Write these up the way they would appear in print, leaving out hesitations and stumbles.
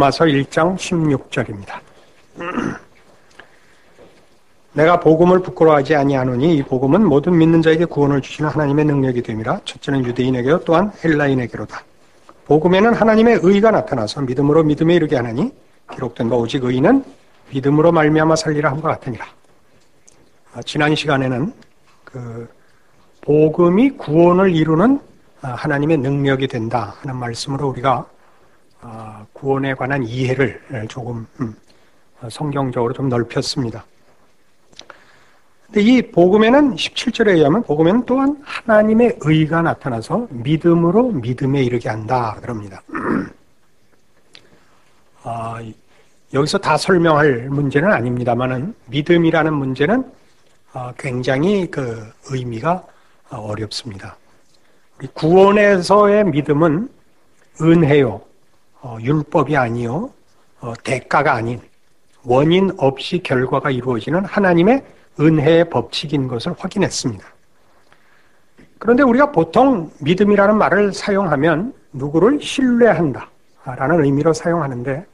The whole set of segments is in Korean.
로마서 1장 16절입니다. 내가 복음을 부끄러워하지 아니하노니 이 복음은 모든 믿는 자에게 구원을 주시는 하나님의 능력이 됨이라. 첫째는 유대인에게요 또한 헬라인에게로다. 복음에는 하나님의 의가 나타나서 믿음으로 믿음에 이르게 하나니 기록된 바 오직 의인은 믿음으로 말미암아 살리라 함과 같으니라. 지난 시간에는 복음이 구원을 이루는 하나님의 능력이 된다 하는 말씀으로 우리가 구원에 관한 이해를 조금 성경적으로 좀 넓혔습니다. 근데 이 복음에는 17절에 의하면 복음에는 또한 하나님의 의가 나타나서 믿음으로 믿음에 이르게 한다 그럽니다. 여기서 다 설명할 문제는 아닙니다만은 믿음이라는 문제는 굉장히 의미가 어렵습니다. 구원에서의 믿음은 은혜요, 율법이 아니요, 대가가 아닌 원인 없이 결과가 이루어지는 하나님의 은혜의 법칙인 것을 확인했습니다. 그런데 우리가 보통 믿음이라는 말을 사용하면 누구를 신뢰한다 라는 의미로 사용하는데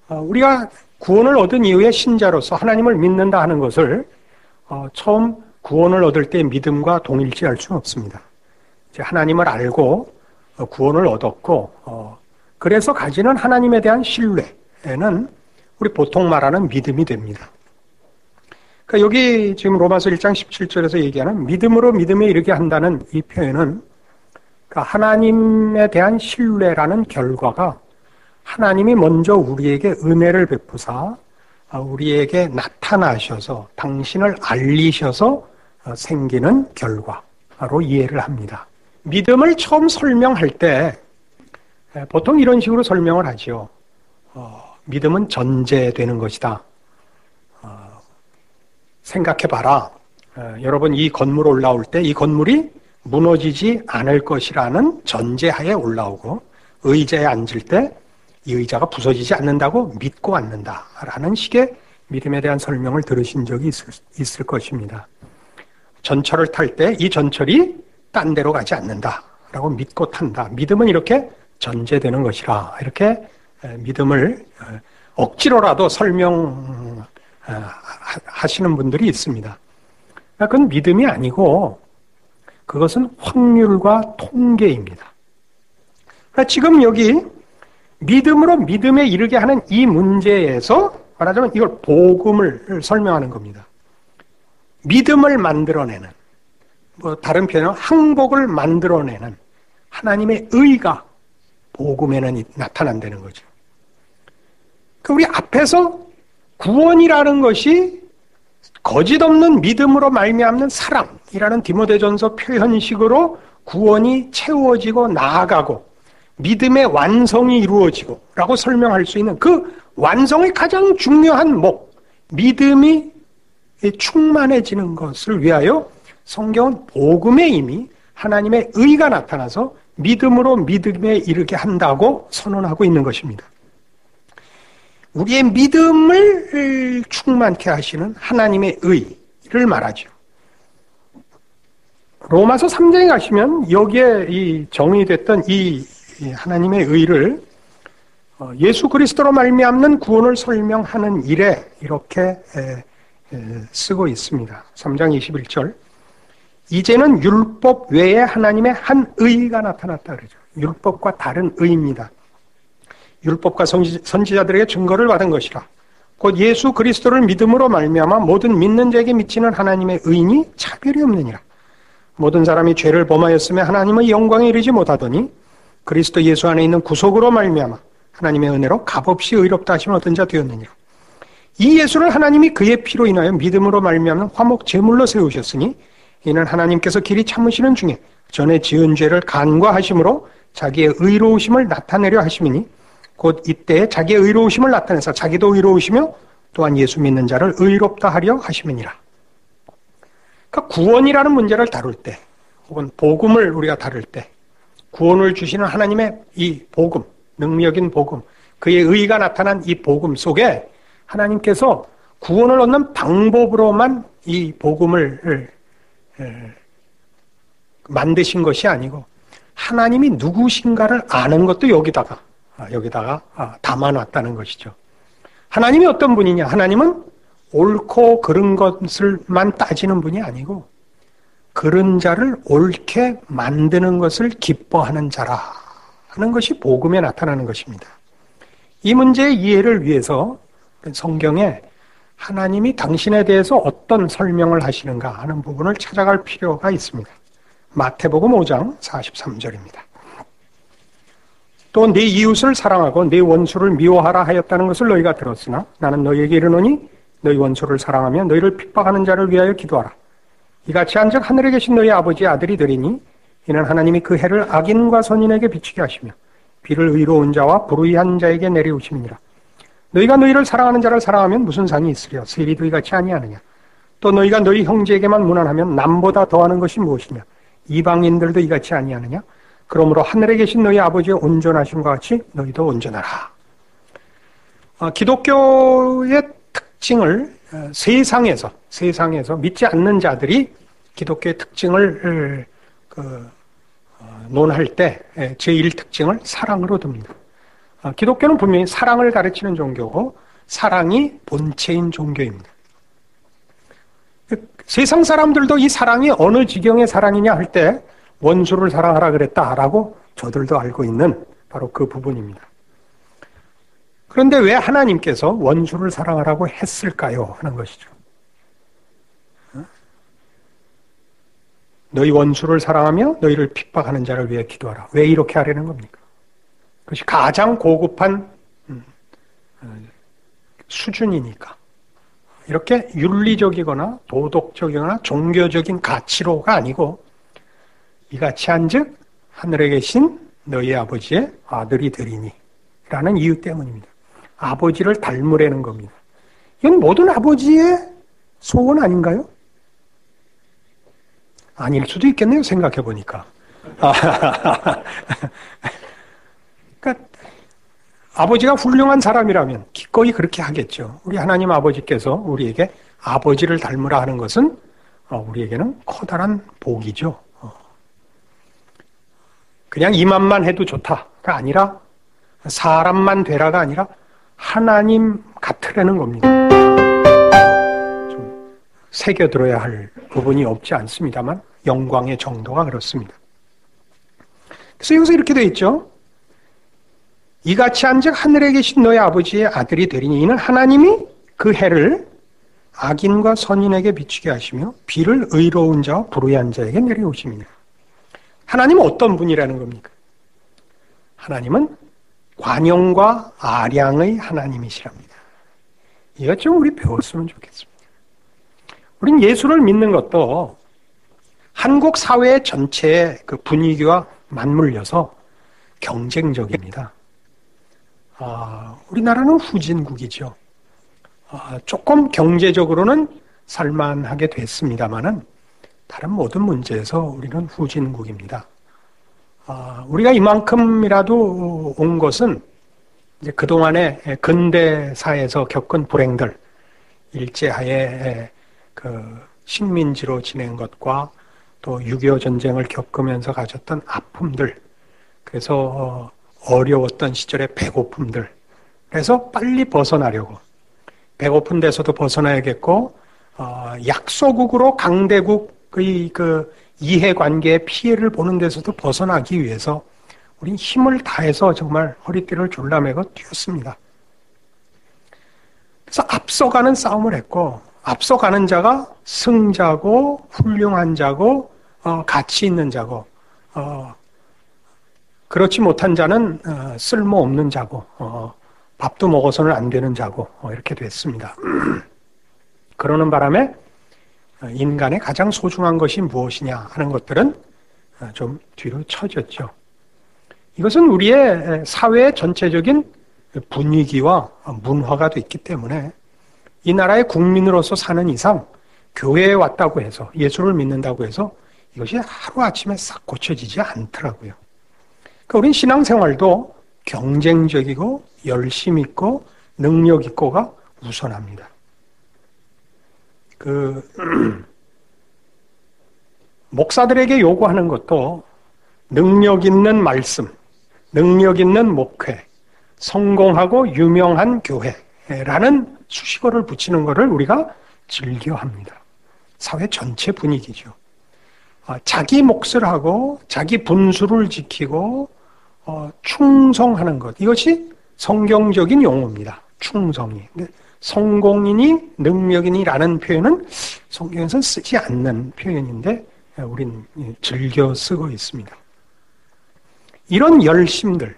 우리가 구원을 얻은 이후에 신자로서 하나님을 믿는다 하는 것을 처음 구원을 얻을 때 믿음과 동일시할 수는 없습니다. 이제 하나님을 알고 구원을 얻었고 그래서 가지는 하나님에 대한 신뢰는 우리 보통 말하는 믿음이 됩니다. 그러니까 여기 지금 로마서 1장 17절에서 얘기하는 믿음으로 믿음에 이르게 한다는 이 표현은 그러니까 하나님에 대한 신뢰라는 결과가 하나님이 먼저 우리에게 은혜를 베푸사 우리에게 나타나셔서 당신을 알리셔서 생기는 결과로 이해를 합니다. 믿음을 처음 설명할 때 보통 이런 식으로 설명을 하죠. 믿음은 전제되는 것이다. 생각해봐라. 여러분 이 건물 올라올 때 이 건물이 무너지지 않을 것이라는 전제하에 올라오고 의자에 앉을 때 이 의자가 부서지지 않는다고 믿고 앉는다라는 식의 믿음에 대한 설명을 들으신 적이 있을 것입니다. 전철을 탈 때 이 전철이 딴 데로 가지 않는다라고 믿고 탄다. 믿음은 이렇게 전제되는 것이라 이렇게 믿음을 억지로라도 설명하시는 분들이 있습니다. 그건 믿음이 아니고 그것은 확률과 통계입니다. 지금 여기 믿음으로 믿음에 이르게 하는 이 문제에서 말하자면 이걸 복음을 설명하는 겁니다. 믿음을 만들어내는 다른 표현은 항복을 만들어내는 하나님의 의가 복음에는 나타난다는 거죠. 우리 앞에서 구원이라는 것이 거짓 없는 믿음으로 말미암는 사랑이라는 디모데전서 표현식으로 구원이 채워지고 나아가고 믿음의 완성이 이루어지고 라고 설명할 수 있는 그 완성의 가장 중요한 믿음이 충만해지는 것을 위하여 성경은 복음에 이미 하나님의 의가 나타나서 믿음으로 믿음에 이르게 한다고 선언하고 있는 것입니다. 우리의 믿음을 충만케 하시는 하나님의 의를 말하죠. 로마서 3장에 가시면 여기에 이 정의됐던 이 하나님의 의를 예수 그리스도로 말미암는 구원을 설명하는 일에 이렇게 쓰고 있습니다. 3장 21절 이제는 율법 외에 하나님의 한 의가 나타났다 그러죠. 율법과 다른 의입니다. 율법과 선지자들에게 증거를 받은 것이라 곧 예수 그리스도를 믿음으로 말미암아 모든 믿는 자에게 미치는 하나님의 의인이 차별이 없느니라. 모든 사람이 죄를 범하였으며 하나님의 영광에 이르지 못하더니 그리스도 예수 안에 있는 구속으로 말미암아 하나님의 은혜로 값없이 의롭다 하심을 얻은 자 되었느니라. 이 예수를 하나님이 그의 피로 인하여 믿음으로 말미암는 화목 제물로 세우셨으니 이는 하나님께서 길이 참으시는 중에 전에 지은 죄를 간과하심으로 자기의 의로우심을 나타내려 하심이니 곧 이때에 자기의 의로우심을 나타내서 자기도 의로우시며 또한 예수 믿는 자를 의롭다 하려 하심이니라. 그러니까 구원이라는 문제를 다룰 때 혹은 복음을 우리가 다룰 때 구원을 주시는 하나님의 이 복음, 능력인 복음, 그의 의가 나타난 이 복음 속에 하나님께서 구원을 얻는 방법으로만 이 복음을 만드신 것이 아니고 하나님이 누구신가를 아는 것도 여기다가 여기다가 담아놨다는 것이죠. 하나님이 어떤 분이냐? 하나님은 옳고 그른 것을만 따지는 분이 아니고 그른 자를 옳게 만드는 것을 기뻐하는 자라 하는 것이 복음에 나타나는 것입니다. 이 문제의 이해를 위해서 성경에 하나님이 당신에 대해서 어떤 설명을 하시는가 하는 부분을 찾아갈 필요가 있습니다. 마태복음 5장 43절입니다. 또 네 이웃을 사랑하고 네 원수를 미워하라 하였다는 것을 너희가 들었으나 나는 너희에게 이르노니 너희 원수를 사랑하며 너희를 핍박하는 자를 위하여 기도하라. 이같이 한즉 하늘에 계신 너희 아버지의 아들이 되리니 이는 하나님이 그 해를 악인과 선인에게 비추게 하시며 비를 의로운 자와 불의한 자에게 내리우심이니라. 너희가 너희를 사랑하는 자를 사랑하면 무슨 상이 있으랴? 세리도 이같이 아니하느냐? 또 너희가 너희 형제에게만 무난하면 남보다 더하는 것이 무엇이냐? 이방인들도 이같이 아니하느냐? 그러므로 하늘에 계신 너희 아버지의 온전하심과 같이 너희도 온전하라. 기독교의 특징을 세상에서 믿지 않는 자들이 기독교의 특징을 논할 때 제1 특징을 사랑으로 듭니다. 기독교는 분명히 사랑을 가르치는 종교고 사랑이 본체인 종교입니다. 세상 사람들도 이 사랑이 어느 지경의 사랑이냐 할 때 원수를 사랑하라 그랬다라고 저들도 알고 있는 바로 그 부분입니다. 그런데 왜 하나님께서 원수를 사랑하라고 했을까요? 하는 것이죠. 너희 원수를 사랑하며 너희를 핍박하는 자를 위해 기도하라. 왜 이렇게 하려는 겁니까? 그것이 가장 고급한 수준이니까. 이렇게 윤리적이거나 도덕적이거나 종교적인 가치로가 아니고 이같이 한즉 하늘에 계신 너희 아버지의 아들이 되리니 라는 이유 때문입니다. 아버지를 닮으라는 겁니다. 이건 모든 아버지의 소원 아닌가요? 아닐 수도 있겠네요. 생각해 보니까. 그러니까 아버지가 훌륭한 사람이라면 기꺼이 그렇게 하겠죠. 우리 하나님 아버지께서 우리에게 아버지를 닮으라 하는 것은 우리에게는 커다란 복이죠. 그냥 이만만 해도 좋다가 아니라 사람만 되라가 아니라 하나님 같으라는 겁니다. 좀 새겨들어야 할 부분이 없지 않습니다만 영광의 정도가 그렇습니다. 그래서 여기서 이렇게 되어 있죠. 이같이 한즉 하늘에 계신 너희 아버지의 아들이 되리니 이는 하나님이 그 해를 악인과 선인에게 비추게 하시며 비를 의로운 자와 불의한 자에게 내려오심이니라. 하나님은 어떤 분이라는 겁니까? 하나님은 관용과 아량의 하나님이시랍니다. 이것 좀 우리 배웠으면 좋겠습니다. 우린 예수를 믿는 것도 한국 사회 전체의 그 분위기와 맞물려서 경쟁적입니다. 우리나라는 후진국이죠. 조금 경제적으로는 살만하게 됐습니다만은 다른 모든 문제에서 우리는 후진국입니다. 우리가 이만큼이라도 온 것은 이제 그동안의 근대사에서 겪은 불행들, 일제하에 그 식민지로 지낸 것과 또 6.25 전쟁을 겪으면서 가졌던 아픔들, 그래서 어려웠던 시절의 배고픔들, 그래서 빨리 벗어나려고 배고픈 데서도 벗어나야겠고 약소국으로 강대국의 그 이해관계의 피해를 보는 데서도 벗어나기 위해서 우린 힘을 다해서 정말 허리띠를 졸라매고 뛰었습니다. 그래서 앞서가는 싸움을 했고 앞서가는 자가 승자고 훌륭한 자고 가치 있는 자고 그렇지 못한 자는 쓸모없는 자고 밥도 먹어서는 안 되는 자고 이렇게 됐습니다. 그러는 바람에 인간의 가장 소중한 것이 무엇이냐 하는 것들은 좀 뒤로 처졌죠. 이것은 우리의 사회의 전체적인 분위기와 문화가 됐기 때문에 이 나라의 국민으로서 사는 이상 교회에 왔다고 해서 예수를 믿는다고 해서 이것이 하루아침에 싹 고쳐지지 않더라고요. 그러니까 우린 신앙생활도 경쟁적이고 열심 있고 능력 있고가 우선합니다. 목사들에게 요구하는 것도 능력 있는 말씀, 능력 있는 목회, 성공하고 유명한 교회라는 수식어를 붙이는 것을 우리가 즐겨합니다. 사회 전체 분위기죠. 자기 몫을 하고 자기 분수를 지키고 충성하는 것, 이것이 성경적인 용어입니다. 충성이. 근데 성공이니 능력이니라는 표현은 성경에서 쓰지 않는 표현인데 우린 즐겨 쓰고 있습니다. 이런 열심들,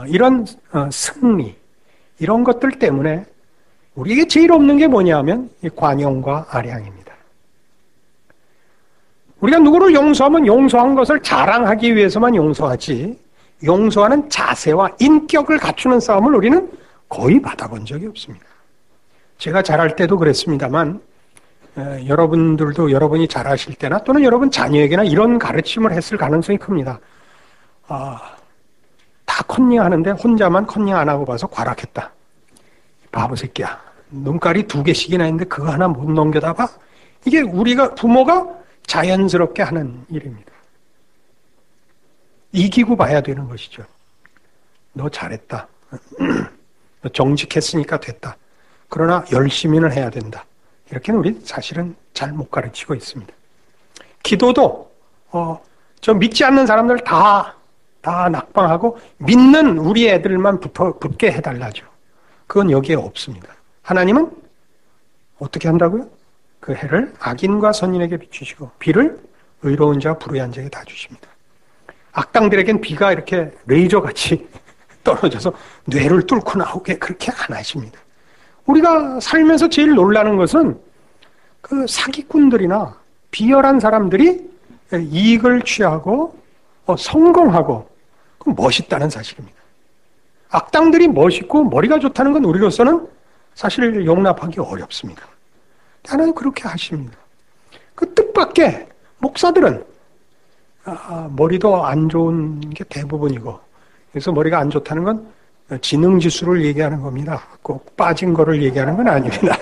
이런 승리, 이런 것들 때문에 우리에게 제일 없는 게 뭐냐면 관용과 아량입니다. 우리가 누구를 용서하면 용서한 것을 자랑하기 위해서만 용서하지, 용서하는 자세와 인격을 갖추는 싸움을 우리는 거의 받아본 적이 없습니다. 제가 잘할 때도 그랬습니다만 여러분들도 여러분이 잘하실 때나 또는 여러분 자녀에게나 이런 가르침을 했을 가능성이 큽니다. 다 컨닝하는데 혼자만 컨닝 안 하고 봐서 과락했다. 바보 새끼야. 눈깔이 2개씩이나 있는데 그거 하나 못 넘겨다 봐? 이게 우리가 부모가 자연스럽게 하는 일입니다. 이기고 봐야 되는 것이죠. 너 잘했다. 너 정직했으니까 됐다. 그러나 열심히는 해야 된다. 이렇게는 우리 사실은 잘 못 가르치고 있습니다. 기도도 저 믿지 않는 사람들 다 낙방하고 믿는 우리 애들만 붙게 해달라죠. 그건 여기에 없습니다. 하나님은 어떻게 한다고요? 그 해를 악인과 선인에게 비추시고 비를 의로운 자와 불의한 자에게 다 주십니다. 악당들에겐 비가 이렇게 레이저같이 떨어져서 뇌를 뚫고 나오게 그렇게 안 하십니다. 우리가 살면서 제일 놀라는 것은 그 사기꾼들이나 비열한 사람들이 이익을 취하고 성공하고 멋있다는 사실입니다. 악당들이 멋있고 머리가 좋다는 건 우리로서는 사실 용납하기 어렵습니다. 하나님 그렇게 하십니다. 그 뜻밖의 목사들은 머리도 안 좋은 게 대부분이고, 그래서 머리가 안 좋다는 건 지능지수를 얘기하는 겁니다. 꼭 빠진 거를 얘기하는 건 아닙니다.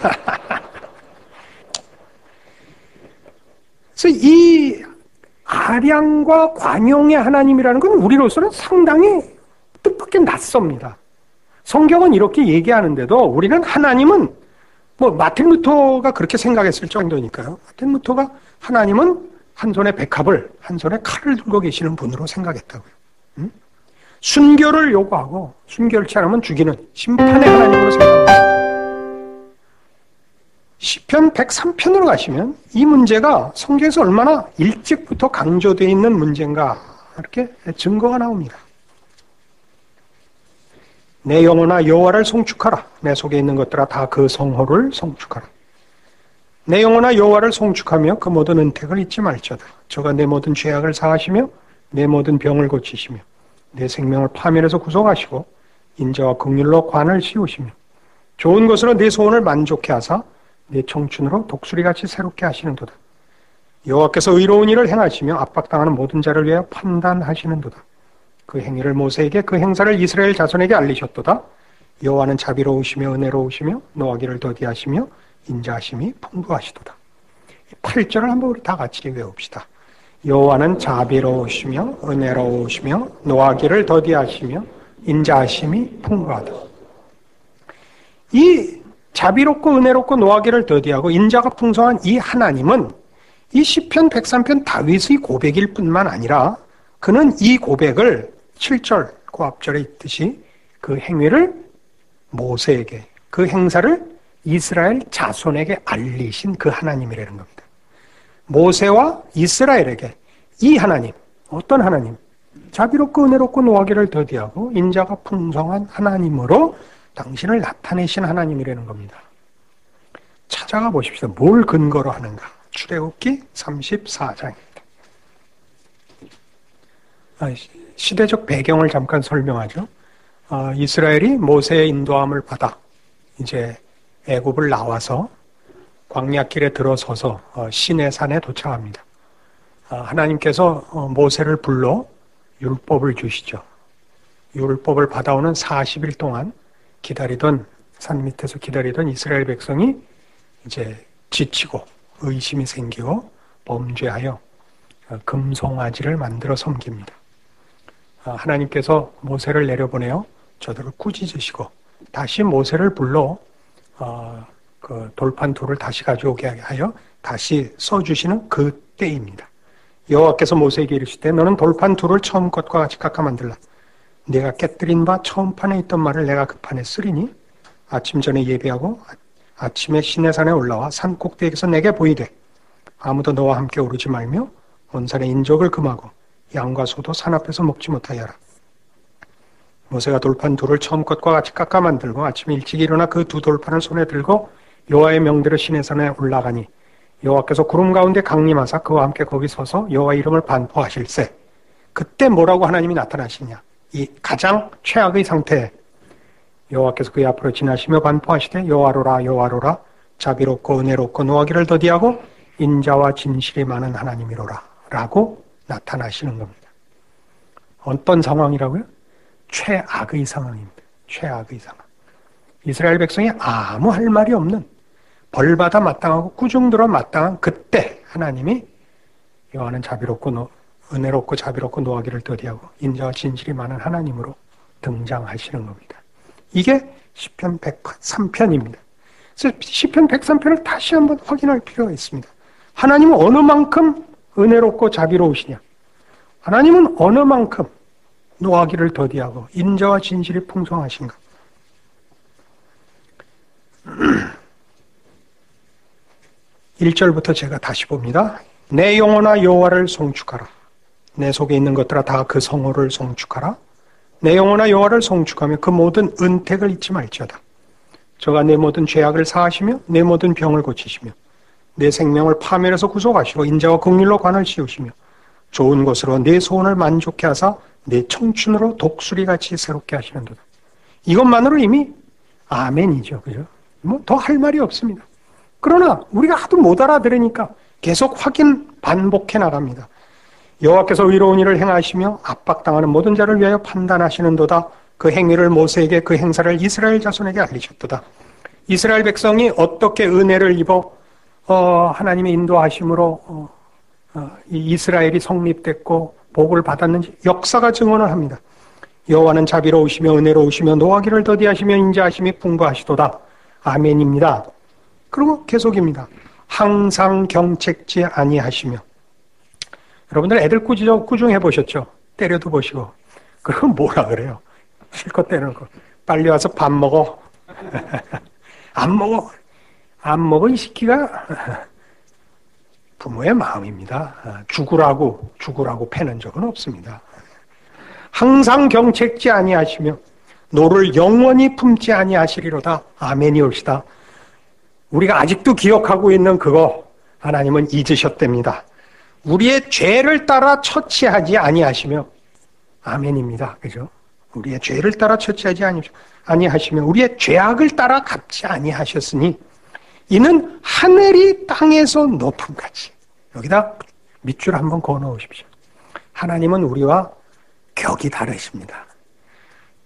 그래서 이 아량과 관용의 하나님이라는 건 우리로서는 상당히 뜻밖의 낯섭니다. 성경은 이렇게 얘기하는데도 우리는 하나님은 마틴 루터가 그렇게 생각했을 정도니까요. 마틴 루터가 하나님은 한 손에 백합을 한 손에 칼을 들고 계시는 분으로 생각했다고요. 순교를 요구하고 순교치 않으면 죽이는 심판의 하나님으로 생각합니다. 시편 103편으로 가시면 이 문제가 성경에서 얼마나 일찍부터 강조되어 있는 문제인가 이렇게 증거가 나옵니다. 내 영혼아 여호와를 송축하라. 내 속에 있는 것들아 다 그 성호를 송축하라. 내 영혼아 여호와를 송축하며 그 모든 은택을 잊지 말지어다. 저가 내 모든 죄악을 사하시며 내 모든 병을 고치시며 내 생명을 파멸에서 구속하시고 인자와 긍휼로 관을 씌우시며 좋은 것으로 내 소원을 만족해 하사 내 청춘으로 독수리같이 새롭게 하시는도다. 여호와께서 의로운 일을 행하시며 압박당하는 모든 자를 위하여 판단하시는도다. 그 행위를 모세에게 그 행사를 이스라엘 자손에게 알리셨도다. 여호와는 자비로우시며 은혜로우시며 노하기를 더디하시며 인자하심이 풍부하시도다. 8절을 한번 우리 다 같이 외웁시다. 여호와는 자비로우시며 은혜로우시며 노하기를 더디하시며 인자하심이 풍부하다. 이 자비롭고 은혜롭고 노하기를 더디하고 인자가 풍성한 이 하나님은 이 시편 103편 다윗의 고백일 뿐만 아니라 그는 이 고백을 7절 그 앞절에 있듯이 그 행위를 모세에게 그 행사를 이스라엘 자손에게 알리신 그 하나님이라는 겁니다. 모세와 이스라엘에게 이 하나님, 어떤 하나님? 자비롭고 은혜롭고 노하기를 더디하고 인자가 풍성한 하나님으로 당신을 나타내신 하나님이라는 겁니다. 찾아가 보십시오. 뭘 근거로 하는가? 출애굽기 34장입니다. 시대적 배경을 잠깐 설명하죠. 이스라엘이 모세의 인도함을 받아 이제 애굽을 나와서 광야길에 들어서서 시내산에 도착합니다. 하나님께서 모세를 불러 율법을 주시죠. 율법을 받아오는 40일 동안 기다리던 산 밑에서 기다리던 이스라엘 백성이 이제 지치고 의심이 생기고 범죄하여 금송아지를 만들어 섬깁니다. 하나님께서 모세를 내려보내어 저들을 꾸짖으시고 다시 모세를 불러 그 돌판 둘을 다시 가져오게 하여 다시 써주시는 그때입니다. 여호와께서 모세에게 이르시되 너는 돌판 둘을 처음 것과 같이 깎아 만들라. 내가 깨뜨린 바 처음 판에 있던 말을 내가 그 판에 쓰리니 아침 전에 예배하고 아침에 시내산에 올라와 산 꼭대기에서 내게 보이되 아무도 너와 함께 오르지 말며 온 산의 인적을 금하고 양과 소도 산 앞에서 먹지 못하게 하라. 모세가 돌판 둘을 처음 것과 같이 깎아 만들고 아침에 일찍 일어나 그 두 돌판을 손에 들고 여호와의 명대로 시내산에 올라가니 여호와께서 구름 가운데 강림하사 그와 함께 거기 서서 여호와 이름을 반포하실세. 그때 뭐라고 하나님이 나타나시냐? 이 가장 최악의 상태에 여호와께서 그의 앞으로 지나시며 반포하시되 여호와로라 여호와로라 자비롭고 은혜롭고 노하기를 더디하고 인자와 진실이 많은 하나님이로라 라고 나타나시는 겁니다. 어떤 상황이라고요? 최악의 상황입니다. 최악의 상황. 이스라엘 백성이 아무 할 말이 없는 벌받아 마땅하고 꾸중들어 마땅한 그때 하나님이 여호와는 자비롭고 은혜롭고 자비롭고 노하기를 더디하고 인자와 진실이 많은 하나님으로 등장하시는 겁니다. 이게 시편 103편입니다. 그래서 시편 103편을 다시 한번 확인할 필요가 있습니다. 하나님은 어느 만큼 은혜롭고 자비로우시냐? 하나님은 어느 만큼 노하기를 더디하고 인자와 진실이 풍성하신가? 1절부터 제가 다시 봅니다. 내 영혼아 여호와를 송축하라. 내 속에 있는 것들아 다 그 성호를 송축하라. 내 영혼아 여호와를 송축하며 그 모든 은택을 잊지 말지어다. 저가 내 모든 죄악을 사하시며 내 모든 병을 고치시며 내 생명을 파멸에서 구속하시고 인자와 긍휼로 관을 씌우시며 좋은 것으로 내 소원을 만족케 하사 내 청춘으로 독수리같이 새롭게 하시는도다. 이것만으로 이미 아멘이죠. 그죠? 뭐 더 할 말이 없습니다. 그러나 우리가 하도 못 알아들으니까 계속 반복해 나갑니다. 여호와께서 의로운 일을 행하시며 압박당하는 모든 자를 위하여 판단하시는도다. 그 행위를 모세에게 그 행사를 이스라엘 자손에게 알리셨도다. 이스라엘 백성이 어떻게 은혜를 입어 하나님의 인도하심으로 이 이스라엘이 성립됐고 복을 받았는지 역사가 증언을 합니다. 여호와는 자비로우시며 은혜로우시며 노하기를 더디하시며 인자하심이 풍부하시도다. 아멘입니다. 그리고 계속입니다. 항상 경책지 아니하시며. 여러분들 애들 꾸중해 보셨죠? 때려도 보시고. 그럼 뭐라 그래요? 실컷 때리는 거. 빨리 와서 밥 먹어. 안 먹어. 안 먹어 이 시키가 부모의 마음입니다. 죽으라고 패는 적은 없습니다. 항상 경책지 아니하시며 노를 영원히 품지 아니하시리로다. 아멘이올시다. 우리가 아직도 기억하고 있는 그거 하나님은 잊으셨답니다. 우리의 죄를 따라 처치하지 아니하시며 아멘입니다. 그죠? 우리의 죄를 따라 처치하지 아니하시며 우리의 죄악을 따라 갚지 아니하셨으니 이는 하늘이 땅에서 높음같이. 여기다 밑줄 한번 그어 넣으십시오. 하나님은 우리와 격이 다르십니다.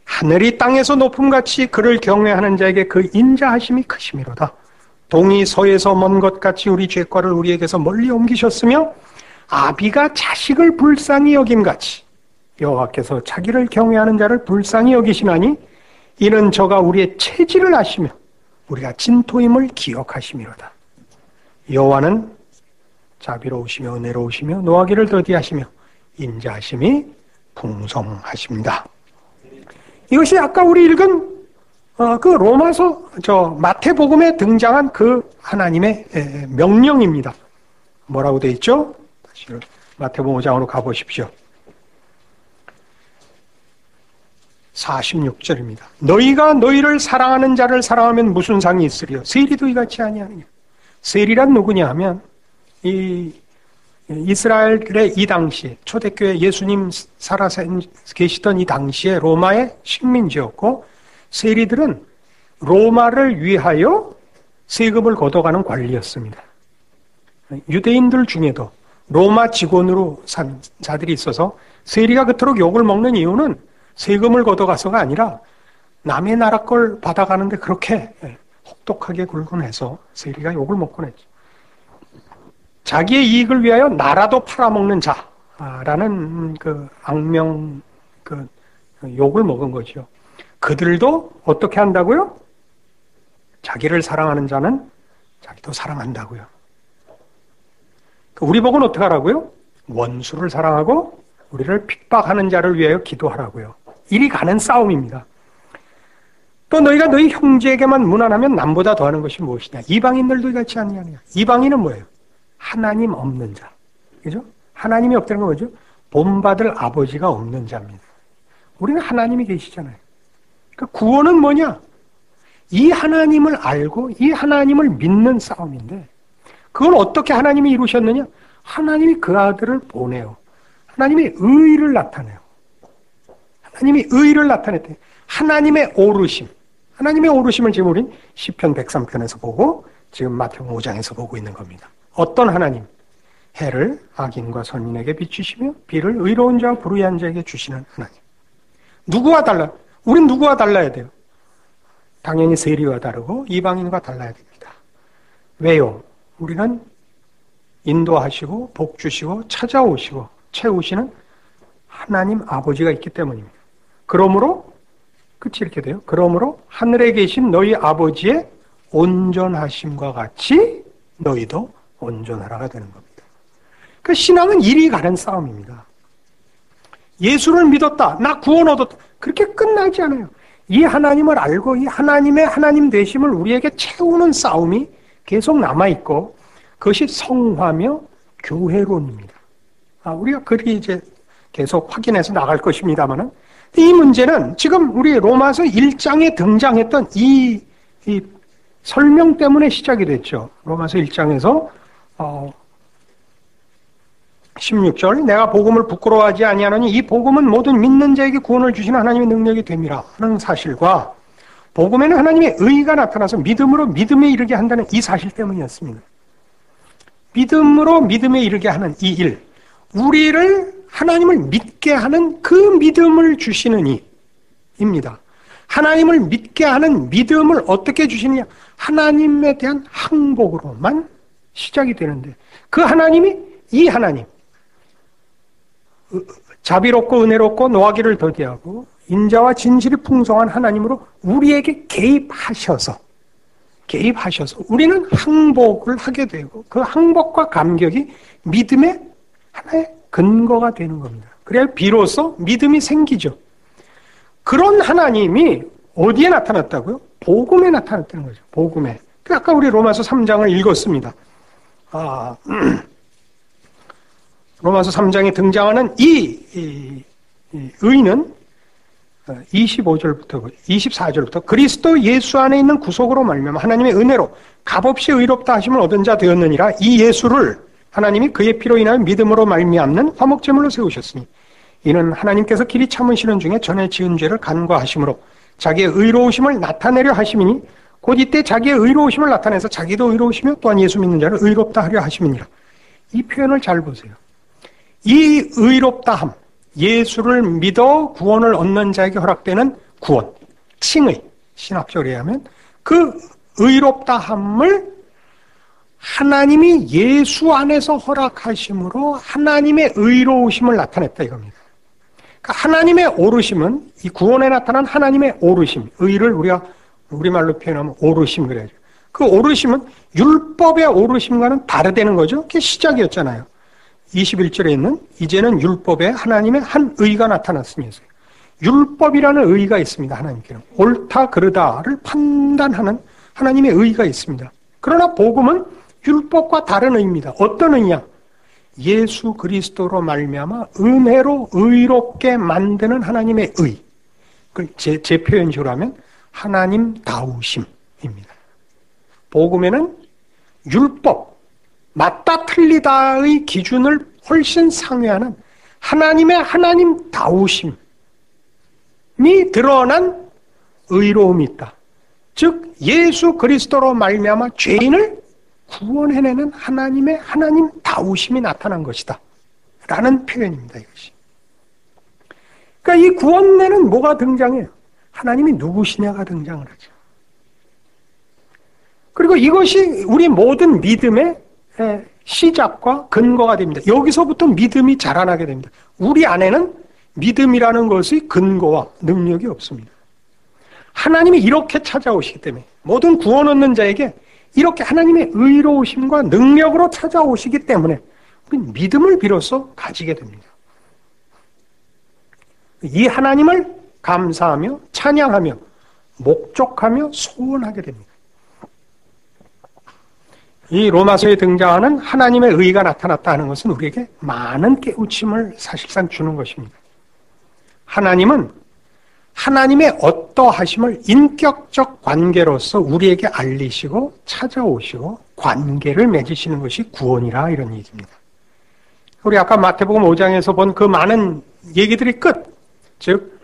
하늘이 땅에서 높음같이 그를 경외하는 자에게 그 인자하심이 크심이로다. 동이 서에서 먼 것 같이 우리 죄과를 우리에게서 멀리 옮기셨으며 아비가 자식을 불쌍히 여김같이 여호와께서 자기를 경외하는 자를 불쌍히 여기시나니 이는 저가 우리의 체질을 아시며 우리가 진토임을 기억하심이로다. 여호와는 자비로우시며 은혜로우시며 노하기를 더디하시며 인자하심이 풍성하십니다. 이것이 아까 우리 읽은 그 로마서 마태복음에 등장한 그 하나님의 명령입니다. 뭐라고 되어 있죠? 다시 마태복음 5장으로 가보십시오. 46절입니다. 너희가 너희를 사랑하는 자를 사랑하면 무슨 상이 있으리요? 세리도 이같이 아니하느냐? 세리란 누구냐 하면 이 이스라엘의 이 당시 초대교회 예수님 살아 계시던 이 당시에 로마의 식민지였고 세리들은 로마를 위하여 세금을 걷어가는 관리였습니다. 유대인들 중에도 로마 직원으로 산 자들이 있어서 세리가 그토록 욕을 먹는 이유는 세금을 걷어가서가 아니라 남의 나라 걸 받아가는데 그렇게 혹독하게 굴곤 해서 세리가 욕을 먹곤 했죠. 자기의 이익을 위하여 나라도 팔아먹는 자라는 그 악명, 그 욕을 먹은 거죠. 그들도 어떻게 한다고요? 자기를 사랑하는 자는 자기도 사랑한다고요. 우리 복은 어떻게 하라고요? 원수를 사랑하고 우리를 핍박하는 자를 위하여 기도하라고요. 이리 가는 싸움입니다. 또 너희가 너희 형제에게만 무난하면 남보다 더하는 것이 무엇이냐? 이방인들도 같이 아니하냐? 이방인은 뭐예요? 하나님 없는 자. 그죠? 하나님이 없다는 건 뭐죠? 본받을 아버지가 없는 자입니다. 우리는 하나님이 계시잖아요. 그러니까 구원은 뭐냐? 이 하나님을 알고 이 하나님을 믿는 싸움인데, 그걸 어떻게 하나님이 이루셨느냐? 하나님이 그 아들을 보내요. 하나님이 의를 나타내요. 하나님이 의를 나타냈대. 하나님의 오르심. 하나님의 오르심을 지금 우린 시편 103편에서 보고 지금 마태복음 5장에서 보고 있는 겁니다. 어떤 하나님? 해를 악인과 선인에게 비추시며 비를 의로운 자와 불의한 자에게 주시는 하나님. 누구와 달라? 우린 누구와 달라야 돼요? 당연히 세리와 다르고 이방인과 달라야 됩니다. 왜요? 우리는 인도하시고 복 주시고 찾아오시고 채우시는 하나님 아버지가 있기 때문입니다. 그러므로 끝이 이렇게 돼요. 그러므로 하늘에 계신 너희 아버지의 온전하심과 같이 너희도 온전하라가 되는 겁니다. 그 신앙은 이리 가는 싸움입니다. 예수를 믿었다. 나 구원 얻었다. 그렇게 끝나지 않아요. 이 하나님을 알고 이 하나님의 하나님 되심을 우리에게 채우는 싸움이 계속 남아있고, 그것이 성화며 교회론입니다. 우리가 그렇게 이제 계속 확인해서 나갈 것입니다만은, 이 문제는 지금 우리 로마서 1장에 등장했던 이 설명 때문에 시작이 됐죠. 로마서 1장에서 16절, 내가 복음을 부끄러워하지 아니하노니 이 복음은 모든 믿는 자에게 구원을 주시는 하나님의 능력이 됨이라 하는 사실과, 복음에는 하나님의 의가 나타나서 믿음으로 믿음에 이르게 한다는 이 사실 때문이었습니다. 믿음으로 믿음에 이르게 하는 이 일, 우리를 하나님을 믿게 하는 그 믿음을 주시는 이입니다. 하나님을 믿게 하는 믿음을 어떻게 주시느냐? 하나님에 대한 항복으로만 시작이 되는데, 그 하나님이 이 하나님, 자비롭고 은혜롭고 노하기를 더디하고 인자와 진실이 풍성한 하나님으로 우리에게 개입하셔서 우리는 항복을 하게 되고, 그 항복과 감격이 믿음의 하나의 근거가 되는 겁니다. 그래야 비로소 믿음이 생기죠. 그런 하나님이 어디에 나타났다고요? 복음에 나타났다는 거죠. 복음에. 아까 우리 로마서 3장을 읽었습니다. 로마서 3장에 등장하는 이 의는 25절부터 24절부터 그리스도 예수 안에 있는 구속으로 말미암아 하나님의 은혜로 값없이 의롭다 하심을 얻은 자 되었느니라. 이 예수를 하나님이 그의 피로 인하여 믿음으로 말미암는 화목제물로 세우셨으니 이는 하나님께서 길이 참으시는 중에 전에 지은 죄를 간과하심으로 자기의 의로우심을 나타내려 하심이니 곧 이때 자기의 의로우심을 나타내서 자기도 의로우시며 또한 예수 믿는 자를 의롭다 하려 하심이니라. 이 표현을 잘 보세요. 이 의롭다함, 예수를 믿어 구원을 얻는 자에게 허락되는 구원, 칭의, 신학적으로 얘기하면 그 의롭다함을 하나님이 예수 안에서 허락하심으로 하나님의 의로우심을 나타냈다 이겁니다. 그러니까 하나님의 오르심은, 이 구원에 나타난 하나님의 오르심, 의를 우리가 우리말로 표현하면 오르심 그래야죠. 그 오르심은 율법의 오르심과는 다르다는 거죠. 그게 시작이었잖아요. 21절에 있는 이제는 율법에 하나님의 한 의가 나타났으니 율법이라는 의가 있습니다. 하나님께는 옳다 그르다를 판단하는 하나님의 의가 있습니다. 그러나 복음은 율법과 다른 의입니다. 어떤 의냐? 예수 그리스도로 말미암아 은혜로 의롭게 만드는 하나님의 의. 제 표현식으로 하면 하나님다우심입니다. 복음에는 율법, 맞다 틀리다의 기준을 훨씬 상회하는 하나님의 하나님다우심이 드러난 의로움이 있다. 즉 예수 그리스도로 말미암아 죄인을 구원해내는 하나님의 하나님다우심이 나타난 것이다 라는 표현입니다. 이것이. 그러니까 이 구원내는 뭐가 등장해요? 하나님이 누구시냐가 등장을 하죠. 그리고 이것이 우리 모든 믿음의 시작과 근거가 됩니다. 여기서부터 믿음이 자라나게 됩니다. 우리 안에는 믿음이라는 것의 근거와 능력이 없습니다. 하나님이 이렇게 찾아오시기 때문에 모든 구원 얻는 자에게 이렇게 하나님의 의로우심과 능력으로 찾아오시기 때문에 우리는 믿음을 비로소 가지게 됩니다. 이 하나님을 감사하며 찬양하며 목적하며 소원하게 됩니다. 이 로마서에 등장하는 하나님의 의가 나타났다 하는 것은 우리에게 많은 깨우침을 사실상 주는 것입니다. 하나님은 하나님의 어떠하심을 인격적 관계로서 우리에게 알리시고 찾아오시고 관계를 맺으시는 것이 구원이라 이런 얘기입니다. 우리 아까 마태복음 5장에서 본 그 많은 얘기들이 끝, 즉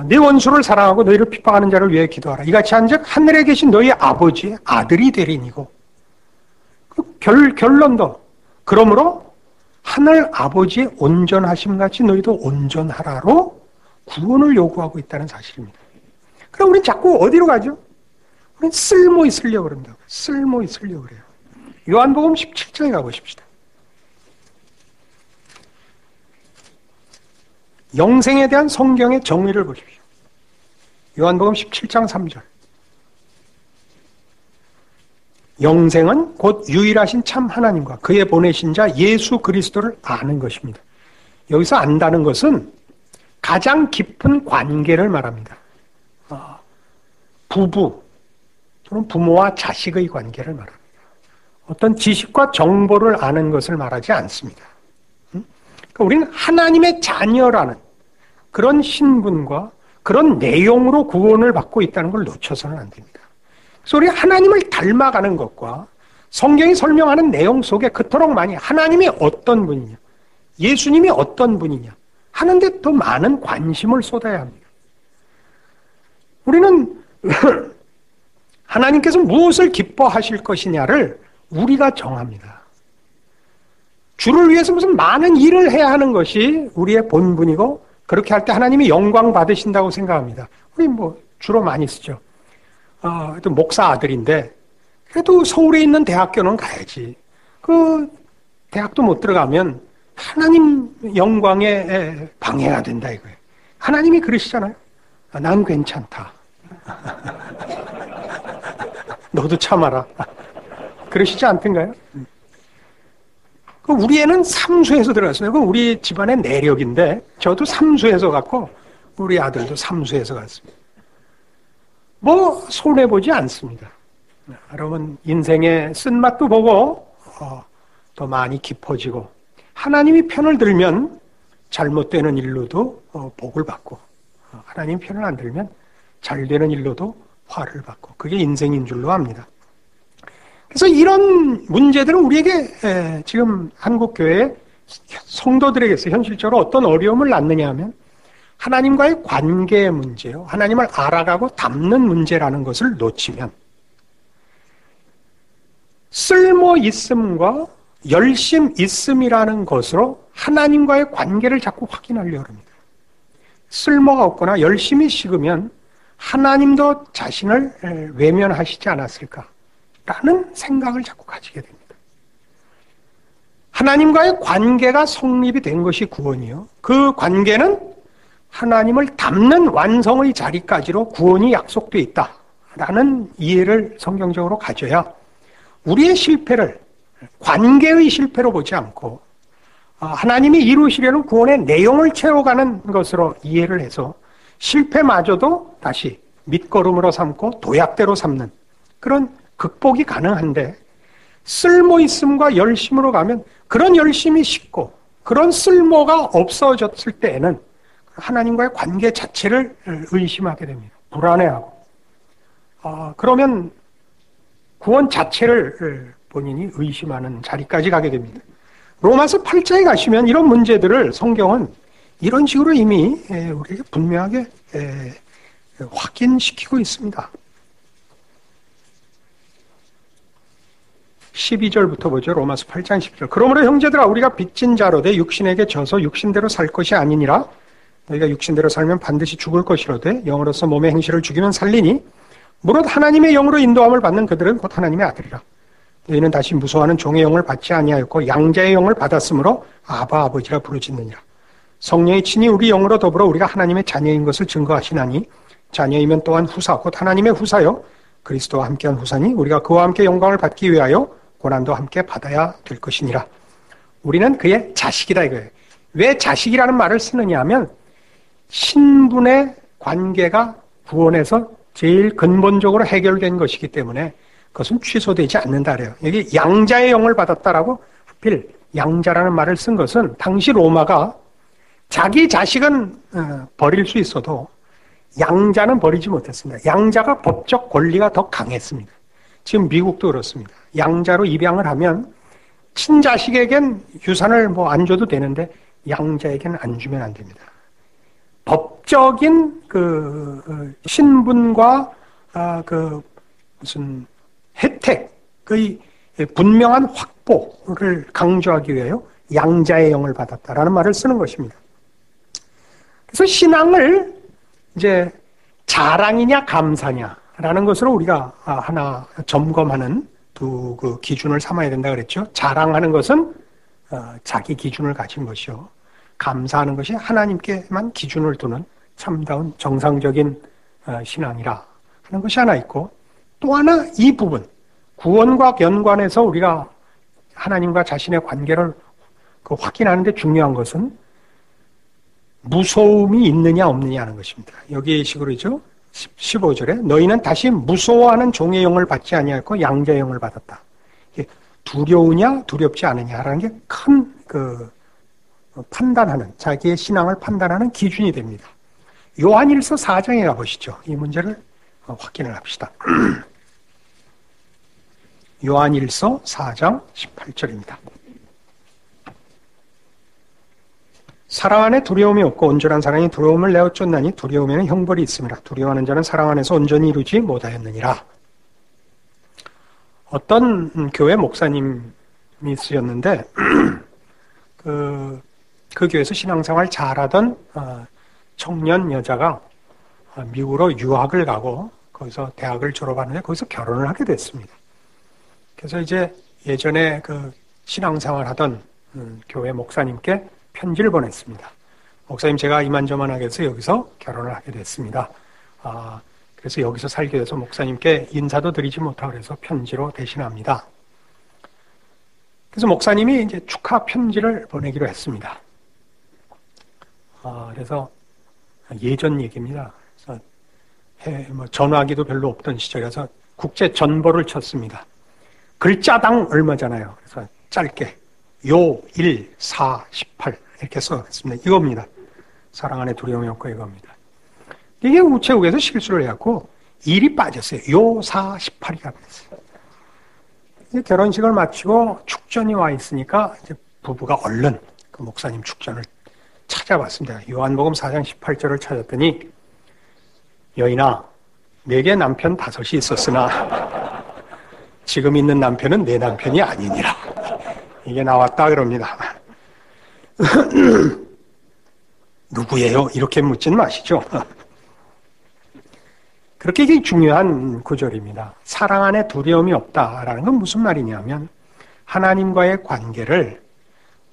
네 원수를 사랑하고 너희를 핍박하는 자를 위해 기도하라. 이같이 한즉 하늘에 계신 너희 아버지의 아들이 되리니고, 결론도 그러므로 하늘 아버지의 온전하심 같이 너희도 온전하라로 구원을 요구하고 있다는 사실입니다. 그럼 우리는 자꾸 어디로 가죠? 우리는 쓸모 있으려고 그런다고. 쓸모 있으려고 그래요. 요한복음 17장에 가보십시다. 영생에 대한 성경의 정의를 보십시오. 요한복음 17장 3절. 영생은 곧 유일하신 참 하나님과 그의 보내신 자 예수 그리스도를 아는 것입니다. 여기서 안다는 것은 가장 깊은 관계를 말합니다. 부부 또는 부모와 자식의 관계를 말합니다. 어떤 지식과 정보를 아는 것을 말하지 않습니다. 그러니까 우리는 하나님의 자녀라는 그런 신분과 그런 내용으로 구원을 받고 있다는 걸 놓쳐서는 안 됩니다. 그래서 우리 하나님을 닮아가는 것과 성경이 설명하는 내용 속에 그토록 많이 하나님이 어떤 분이냐, 예수님이 어떤 분이냐 하는데 더 많은 관심을 쏟아야 합니다. 우리는 하나님께서 무엇을 기뻐하실 것이냐를 우리가 정합니다. 주를 위해서 무슨 많은 일을 해야 하는 것이 우리의 본분이고, 그렇게 할 때 하나님이 영광 받으신다고 생각합니다. 우리 주로 많이 쓰죠. 또 목사 아들인데 그래도 서울에 있는 대학교는 가야지. 그 대학도 못 들어가면 하나님 영광에 방해가 된다 이거예요. 하나님이 그러시잖아요. 난 괜찮다. 너도 참아라. 그러시지 않던가요? 우리 애는 삼수에서 들어갔어요. 그건 우리 집안의 내력인데, 저도 삼수에서 갔고 우리 아들도 삼수에서 갔습니다. 손해보지 않습니다. 여러분, 인생의 쓴맛도 보고 더 많이 깊어지고, 하나님이 편을 들면 잘못되는 일로도 복을 받고, 하나님 편을 안 들면 잘되는 일로도 화를 받고, 그게 인생인 줄로 압니다. 그래서 이런 문제들은 우리에게 지금 한국교회 성도들에게서 현실적으로 어떤 어려움을 낳느냐 하면 하나님과의 관계의 문제요, 하나님을 알아가고 닮는 문제라는 것을 놓치면 쓸모 있음과 열심 있음이라는 것으로 하나님과의 관계를 자꾸 확인하려고 합니다. 쓸모가 없거나 열심이 식으면 하나님도 자신을 외면하시지 않았을까 라는 생각을 자꾸 가지게 됩니다. 하나님과의 관계가 성립이 된 것이 구원이요, 그 관계는 하나님을 닮는 완성의 자리까지로 구원이 약속되어 있다라는 이해를 성경적으로 가져야 우리의 실패를 관계의 실패로 보지 않고 하나님이 이루시려는 구원의 내용을 채워가는 것으로 이해를 해서 실패마저도 다시 밑거름으로 삼고 도약대로 삼는 그런 극복이 가능한데, 쓸모있음과 열심으로 가면 그런 열심이 식고 그런 쓸모가 없어졌을 때에는 하나님과의 관계 자체를 의심하게 됩니다. 불안해하고. 그러면 구원 자체를 본인이 의심하는 자리까지 가게 됩니다. 로마서 8장에 가시면 이런 문제들을 성경은 이런 식으로 이미 우리에게 분명하게 확인시키고 있습니다. 12절부터 보죠. 로마서 8장 10절. 그러므로 형제들아, 우리가 빚진 자로되 육신에게 져서 육신대로 살 것이 아니니라. 너희가 육신대로 살면 반드시 죽을 것이로되 영으로서 몸의 행실을 죽이면 살리니 무릇 하나님의 영으로 인도함을 받는 그들은 곧 하나님의 아들이라. 너희는 다시 무서워하는 종의 영을 받지 아니하였고 양자의 영을 받았으므로 아바 아버지라 부르짖느니라. 성령이 친히 우리 영으로 더불어 우리가 하나님의 자녀인 것을 증거하시나니 자녀이면 또한 후사, 곧 하나님의 후사요. 그리스도와 함께한 후사니 우리가 그와 함께 영광을 받기 위하여 고난도 함께 받아야 될 것이니라. 우리는 그의 자식이다 이거예요. 왜 자식이라는 말을 쓰느냐 하면 신분의 관계가 구원에서 제일 근본적으로 해결된 것이기 때문에 그것은 취소되지 않는다 그래요. 여기 양자의 영을 받았다라고 하필 양자라는 말을 쓴 것은 당시 로마가 자기 자식은 버릴 수 있어도 양자는 버리지 못했습니다. 양자가 법적 권리가 더 강했습니다. 지금 미국도 그렇습니다. 양자로 입양을 하면 친자식에겐 유산을 뭐 안 줘도 되는데 양자에게는 안 주면 안 됩니다. 법적인 그 신분과 그 무슨 혜택의 분명한 확보를 강조하기 위하여 양자의 영을 받았다라는 말을 쓰는 것입니다. 그래서 신앙을 이제 자랑이냐 감사냐라는 것으로 우리가 하나 점검하는 두 그 기준을 삼아야 된다 그랬죠. 자랑하는 것은 자기 기준을 가진 것이요. 감사하는 것이 하나님께만 기준을 두는 참다운 정상적인 신앙이라 하는 것이 하나 있고, 또 하나 이 부분 구원과 연관해서 우리가 하나님과 자신의 관계를 확인하는 데 중요한 것은 무서움이 있느냐 없느냐 하는 것입니다. 여기 식으로죠. 15절에 너희는 다시 무서워하는 종의 영을 받지 아니하였고 양자의 영을 받았다. 두려우냐 두렵지 않으냐라는 게 큰 그 판단하는, 자기의 신앙을 판단하는 기준이 됩니다. 요한일서 4장에 가보시죠. 이 문제를 확인을 합시다. 요한일서 4장 18절입니다. 사랑 안에 두려움이 없고 온전한 사랑이 두려움을 내어 쫓나니 두려움에는 형벌이 있음이라. 두려워하는 자는 사랑 안에서 온전히 이루지 못하였느니라. 어떤 교회 목사님이 쓰셨는데 그 교회에서 신앙생활 잘하던 청년 여자가 미국으로 유학을 가고 거기서 대학을 졸업하는데 거기서 결혼을 하게 됐습니다. 그래서 이제 예전에 그 신앙생활 하던 교회 목사님께 편지를 보냈습니다. 목사님, 제가 이만저만하게 해서 여기서 결혼을 하게 됐습니다. 그래서 여기서 살게 돼서 목사님께 인사도 드리지 못하고 그래서 편지로 대신합니다. 그래서 목사님이 이제 축하 편지를 보내기로 했습니다. 그래서 예전 얘기입니다. 그래서 전화기도 별로 없던 시절이라서 국제 전보를 쳤습니다. 글자당 얼마잖아요. 그래서 짧게 요 1, 4, 18 이렇게 써놨습니다. 이겁니다. 사랑 안에 두려움이 없고 이겁니다. 이게 우체국에서 실수를 해갖고 1이 빠졌어요. 요 4, 18이가 됐어요. 결혼식을 마치고 축전이 와 있으니까 이제 부부가 얼른 그 목사님 축전을 찾아봤습니다. 요한복음 4장 18절을 찾았더니 여인아, 내게 남편 5이 있었으나 지금 있는 남편은 내 남편이 아니니라. 이게 나왔다 그럽니다. 누구예요? 이렇게 묻지는 마시죠. 그렇게 이게 중요한 구절입니다. 사랑 안에 두려움이 없다라는 건 무슨 말이냐면 하나님과의 관계를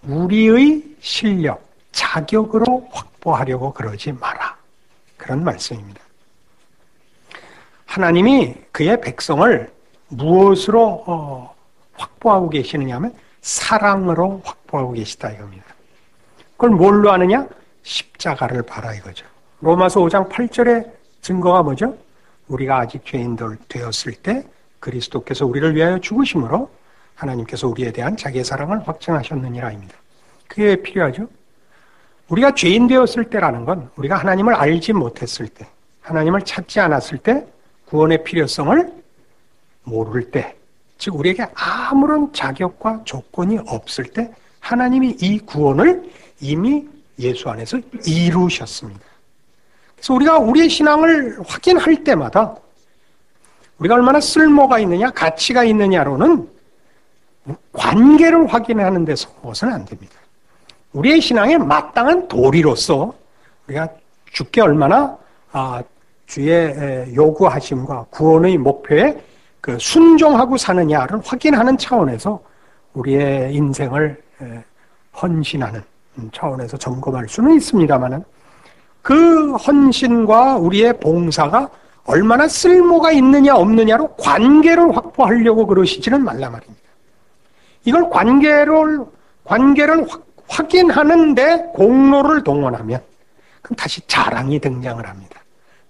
우리의 실력, 자격으로 확보하려고 그러지 마라. 그런 말씀입니다. 하나님이 그의 백성을 무엇으로 확보하고 계시느냐 하면 사랑으로 확보하고 계시다 이겁니다. 그걸 뭘로 하느냐? 십자가를 봐라 이거죠. 로마서 5장 8절의 증거가 뭐죠? 우리가 아직 죄인들 되었을 때 그리스도께서 우리를 위하여 죽으심으로 하나님께서 우리에 대한 자기의 사랑을 확증하셨느니라입니다. 그게 왜 필요하죠? 우리가 죄인 되었을 때라는 건 우리가 하나님을 알지 못했을 때, 하나님을 찾지 않았을 때, 구원의 필요성을 모를 때, 즉 우리에게 아무런 자격과 조건이 없을 때 하나님이 이 구원을 이미 예수 안에서 이루셨습니다. 그래서 우리가 우리의 신앙을 확인할 때마다 우리가 얼마나 쓸모가 있느냐, 가치가 있느냐로는 관계를 확인하는 데서 서는 안 됩니다. 우리의 신앙에 마땅한 도리로서 우리가 주께 얼마나 주의 요구하심과 구원의 목표에 그 순종하고 사느냐를 확인하는 차원에서 우리의 인생을 헌신하는 차원에서 점검할 수는 있습니다만은 그 헌신과 우리의 봉사가 얼마나 쓸모가 있느냐 없느냐로 관계를 확보하려고 그러시지는 말라 말입니다. 이걸 관계를 확인하는데 공로를 동원하면 그럼 다시 자랑이 등장을 합니다.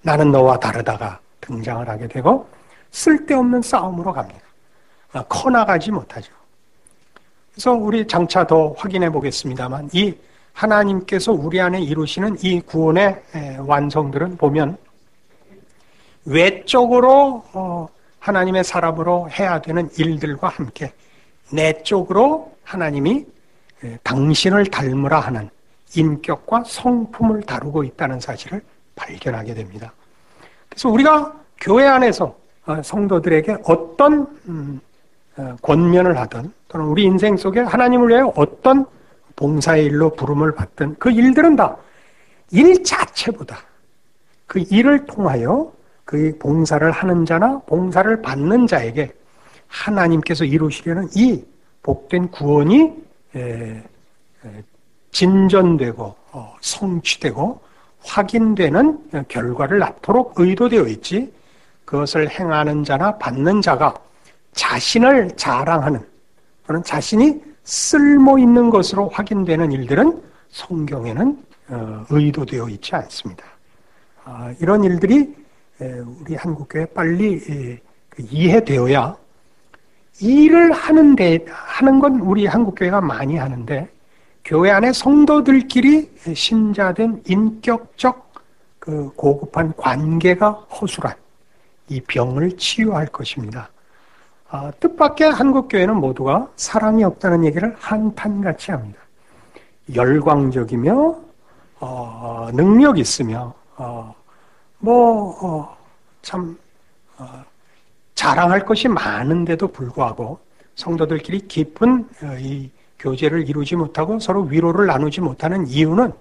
나는 너와 다르다가 등장을 하게 되고 쓸데없는 싸움으로 갑니다. 커나가지 못하죠. 그래서 우리 장차 더 확인해 보겠습니다만 이 하나님께서 우리 안에 이루시는 이 구원의 완성들은 보면 외적으로 하나님의 사람으로 해야 되는 일들과 함께 내적으로 하나님이 당신을 닮으라 하는 인격과 성품을 다루고 있다는 사실을 발견하게 됩니다. 그래서 우리가 교회 안에서 성도들에게 어떤 권면을 하든 또는 우리 인생 속에 하나님을 위해 어떤 봉사의 일로 부름을 받든 그 일들은 다 일 자체보다 그 일을 통하여 그 봉사를 하는 자나 봉사를 받는 자에게 하나님께서 이루시려는 이 복된 구원이 진전되고 성취되고 확인되는 결과를 낳도록 의도되어 있지, 그것을 행하는 자나 받는 자가 자신을 자랑하는 또는 자신이 쓸모 있는 것으로 확인되는 일들은 성경에는 의도되어 있지 않습니다. 이런 일들이 우리 한국교회에 빨리 이해되어야, 일을 하는 건 우리 한국교회가 많이 하는데 교회 안에 성도들끼리 신자된 인격적 그 고급한 관계가 허술한 이 병을 치유할 것입니다. 뜻밖의 한국교회는 모두가 사랑이 없다는 얘기를 한탄같이 합니다. 열광적이며 능력 있으며 참 자랑할 것이 많은데도 불구하고 성도들끼리 깊은 이 교제를 이루지 못하고 서로 위로를 나누지 못하는 이유는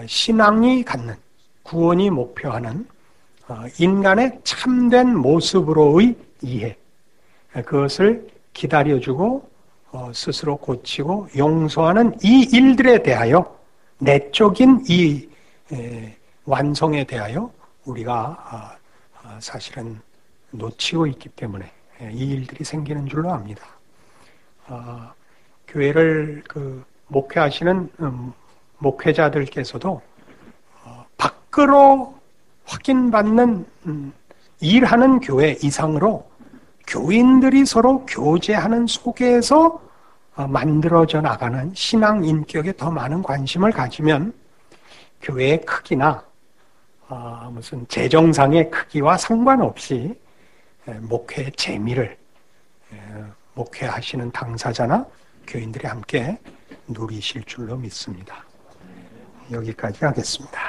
신앙이 갖는, 구원이 목표하는 인간의 참된 모습으로의 이해, 그것을 기다려주고 스스로 고치고 용서하는 이 일들에 대하여, 내적인 이 완성에 대하여 우리가 사실은 놓치고 있기 때문에 이 일들이 생기는 줄로 압니다. 교회를 목회하시는 목회자들께서도 밖으로 확인받는 일하는 교회 이상으로 교인들이 서로 교제하는 속에서 만들어져 나가는 신앙 인격에 더 많은 관심을 가지면 교회의 크기나 무슨 재정상의 크기와 상관없이 목회의 재미를 목회하시는 당사자나 교인들이 함께 누리실 줄로 믿습니다. 여기까지 하겠습니다.